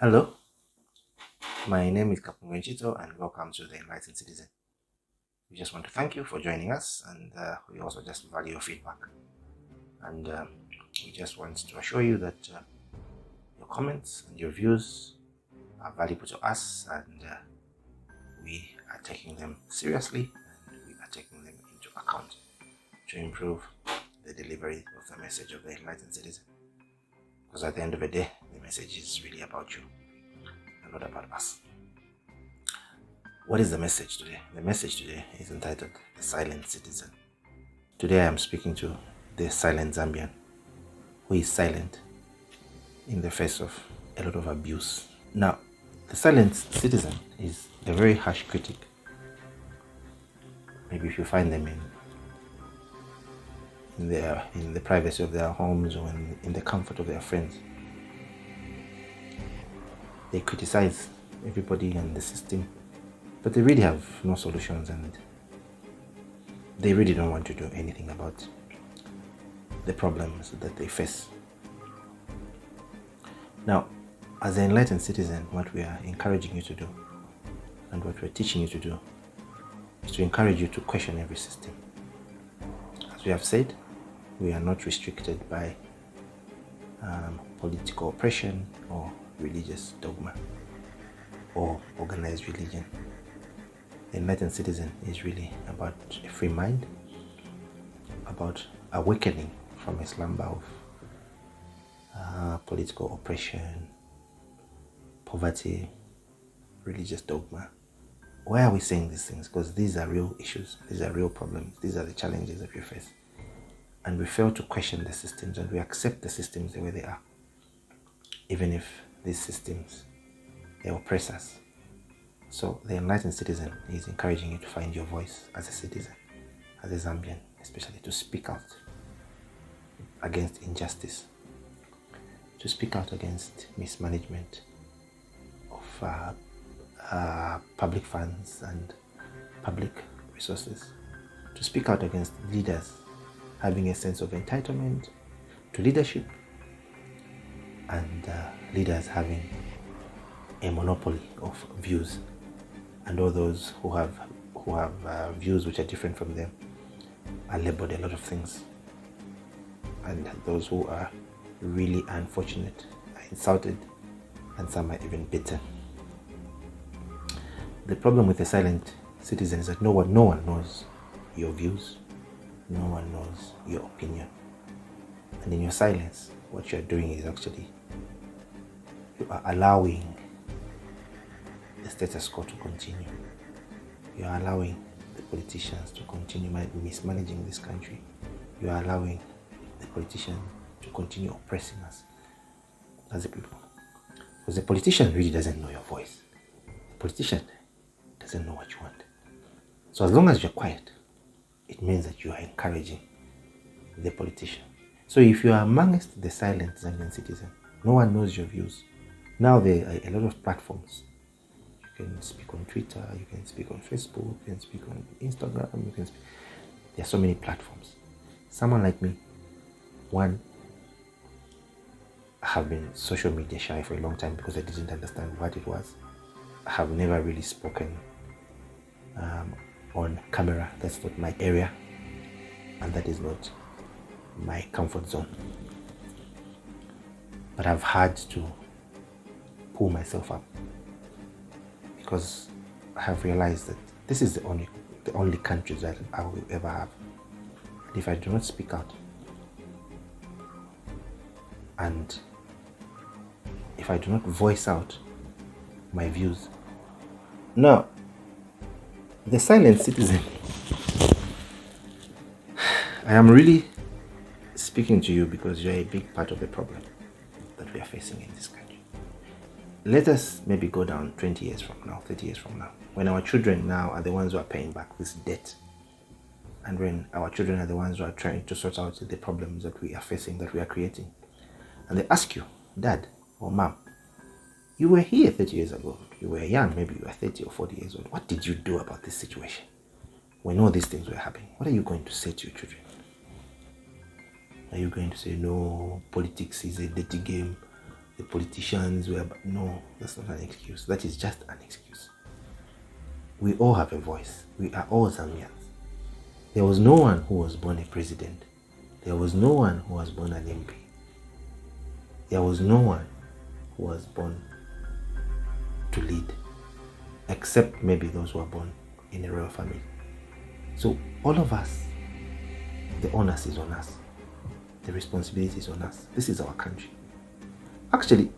Hello, my name is Kapungenchito and welcome to the Enlightened Citizen. We just want to thank you for joining us, and we also just value your feedback. And we just want to assure you that your comments and your views are valuable to us, and we are taking them seriously and we are taking them into account to improve the delivery of the message of the Enlightened Citizen. Because at the end of the day, the message is really about you and not about us. What is the message today? The message today is entitled The Silent Citizen. Today I am speaking to the silent Zambian, who is silent in the face of a lot of abuse. Now, the silent citizen is a very harsh critic. Maybe if you find them in the privacy of their homes or in the comfort of their friends, they criticize everybody and the system, but they really have no solutions and they really don't want to do anything about the problems that they face. Now, as an enlightened citizen, what we are encouraging you to do and what we're teaching you to do is to encourage you to question every system. As we have said, we are not restricted by political oppression or religious dogma or organized religion. The enlightened citizen is really about a free mind, about awakening from a slumber of political oppression, poverty, religious dogma. Why are we saying these things? Because these are real issues, these are real problems, these are the challenges that we face. And we fail to question the systems and we accept the systems the way they are, even if these systems, they oppress us. So the enlightened citizen is encouraging you to find your voice as a citizen, as a Zambian, especially to speak out against injustice, to speak out against mismanagement of public funds and public resources, to speak out against leaders having a sense of entitlement to leadership and leaders having a monopoly of views, and all those who have views which are different from them are labeled a lot of things, and those who are really unfortunate are insulted and some are even beaten. The problem with the silent citizen is that no one knows your views, no one knows your opinion, and in your silence what you are doing is actually you are allowing the status quo to continue. You are allowing the politicians to continue mismanaging this country. You are allowing the politicians to continue oppressing us as a people. Because the politician really doesn't know your voice. The politician doesn't know what you want. So as long as you're quiet, it means that you are encouraging the politician. So if you are amongst the silent Zambian citizen, no one knows your views. Now there are a lot of platforms. You can speak on Twitter, you can speak on Facebook, you can speak on Instagram, there are so many platforms. Someone like me, I have been social media shy for a long time because I didn't understand what it was. I have never really spoken on camera. That's not my area, and that is not my comfort zone. But I've had to pull myself up because I have realized that this is the only country that I will ever have. And if I do not speak out, and if I do not voice out my views, now the silent citizen, I am really speaking to you because you're a big part of the problem that we are facing in this country. Let us maybe go down 20 years from now, 30 years from now, when our children now are the ones who are paying back this debt, and when our children are the ones who are trying to sort out the problems that we are facing, that we are creating. And they ask you, Dad or Mom, you were here 30 years ago, you were young, maybe you were 30 or 40 years old. What did you do about this situation? When all these things were happening, what are you going to say to your children? Are you going to say, no, politics is a dirty game, the politicians were. No, that's not an excuse. That is just an excuse. We all have a voice. We are all Zambians. There was no one who was born a president. There was no one who was born an MP. There was no one who was born to lead, except maybe those who are born in a royal family. So all of us, the onus is on us. The responsibility is on us. This is our country. Actually,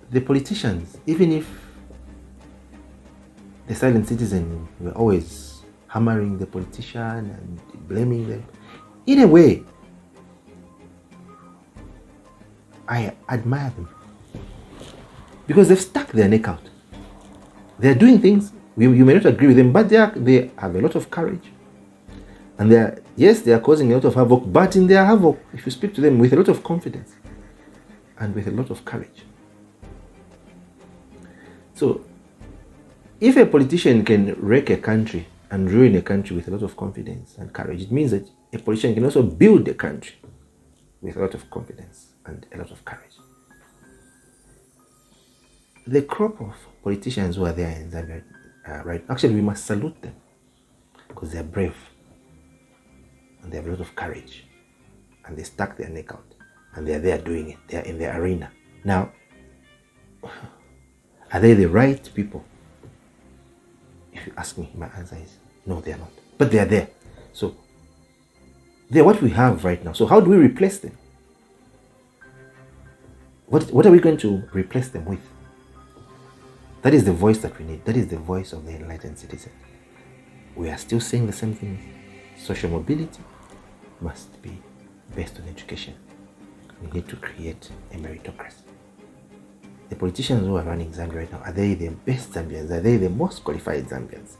the politicians, even if the silent citizen were always hammering the politician and blaming them, in a way, I admire them. Because they've stuck their neck out. They're doing things, you may not agree with them, but they have a lot of courage. And they are causing a lot of havoc, but in their havoc, if you speak to them with a lot of confidence and with a lot of courage. So, if a politician can wreck a country and ruin a country with a lot of confidence and courage, it means that a politician can also build a country with a lot of confidence and a lot of courage. The crop of politicians who are there in Zambia, right? Actually, we must salute them because they are brave and they have a lot of courage and they stuck their neck out and they are there doing it. They are in the arena. Now, are they the right people? If you ask me, my answer is no, they are not. But they are there. So, they're what we have right now. So, how do we replace them? What are we going to replace them with? That is the voice that we need. That is the voice of the enlightened citizen. We are still saying the same things. Social mobility must be based on education. We need to create a meritocracy. The politicians who are running Zambia right now, are they the best Zambians? Are they the most qualified Zambians?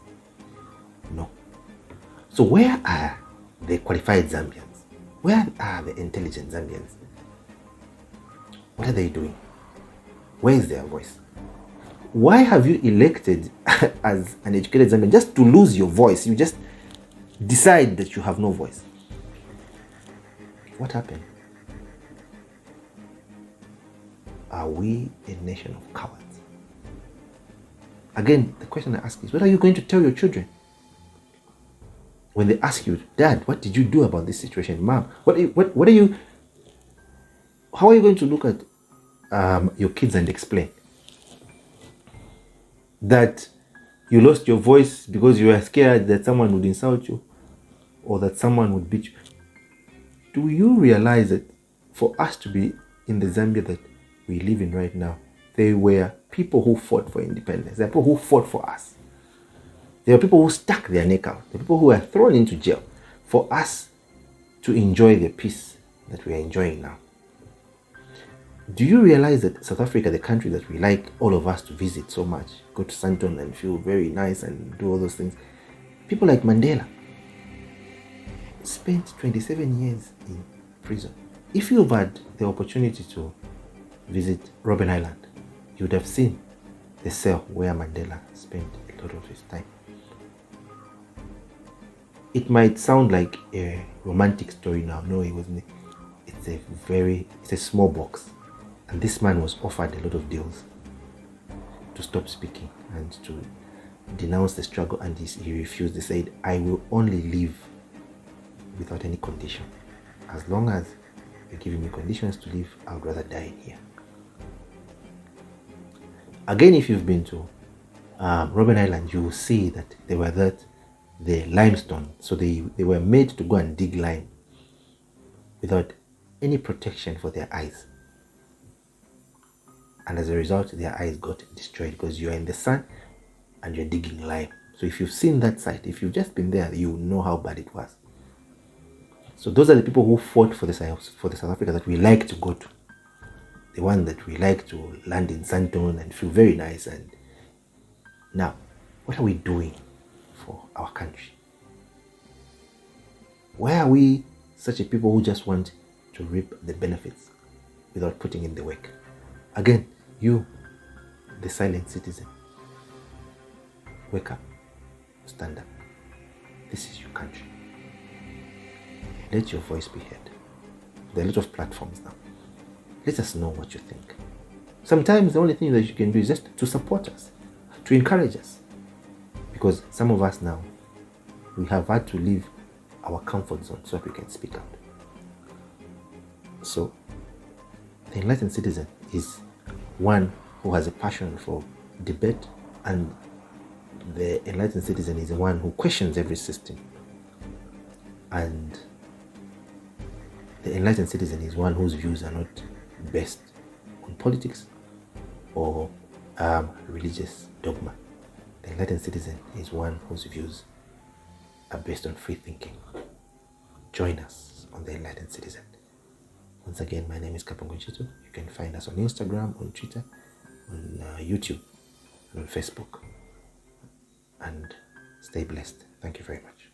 No. So where are the qualified Zambians? Where are the intelligent Zambians? What are they doing? Where is their voice? Why have you elected as an educated Zambian just to lose your voice? You just decide that you have no voice. What happened? Are we a nation of cowards? Again, the question I ask is, what are you going to tell your children? When they ask you, Dad, what did you do about this situation? Mom, what are you, how are you going to look at your kids and explain that you lost your voice because you were scared that someone would insult you or that someone would beat you? Do you realize that for us to be in the Zambia that we live in right now, they were people who fought for independence. They are people who fought for us. There are people who stuck their neck out. There are people who were thrown into jail for us to enjoy the peace that we are enjoying now. Do you realize that South Africa, the country that we like all of us to visit so much, go to Sandton and feel very nice and do all those things, people like Mandela spent 27 years in prison. If you've had the opportunity to visit Robben Island, you would have seen the cell where Mandela spent a lot of his time. It might sound like a romantic story now. No, it wasn't. It's a small box. And this man was offered a lot of deals to stop speaking and to denounce the struggle, and he refused. He said, I will only live without any condition. As long as you're giving me conditions to live, I would rather die in here. Again, if you've been to Robben Island, you will see that the limestone, so they were made to go and dig lime without any protection for their eyes. And as a result, their eyes got destroyed because you're in the sun and you're digging lime. So if you've seen that site, if you've just been there, you know how bad it was. So those are the people who fought for the South Africa that we like to go to. The one that we like to land in Sandton and feel very nice. And now, what are we doing for our country? Why are we such a people who just want to reap the benefits without putting in the work? Again, you, the silent citizen, wake up, stand up. This is your country. Let your voice be heard. There are a lot of platforms now. Let us know what you think. Sometimes the only thing that you can do is just to support us, to encourage us. Because some of us now, we have had to leave our comfort zone so that we can speak out. So, the enlightened citizen is one who has a passion for debate, and the enlightened citizen is the one who questions every system. And the enlightened citizen is one whose views are not based on politics or religious dogma. The enlightened citizen is one whose views are based on free thinking. Join us on the Enlightened Citizen. Once again, my name is Kapongo Chitu. You can find us on Instagram, on Twitter, on YouTube, and on Facebook. And stay blessed. Thank you very much.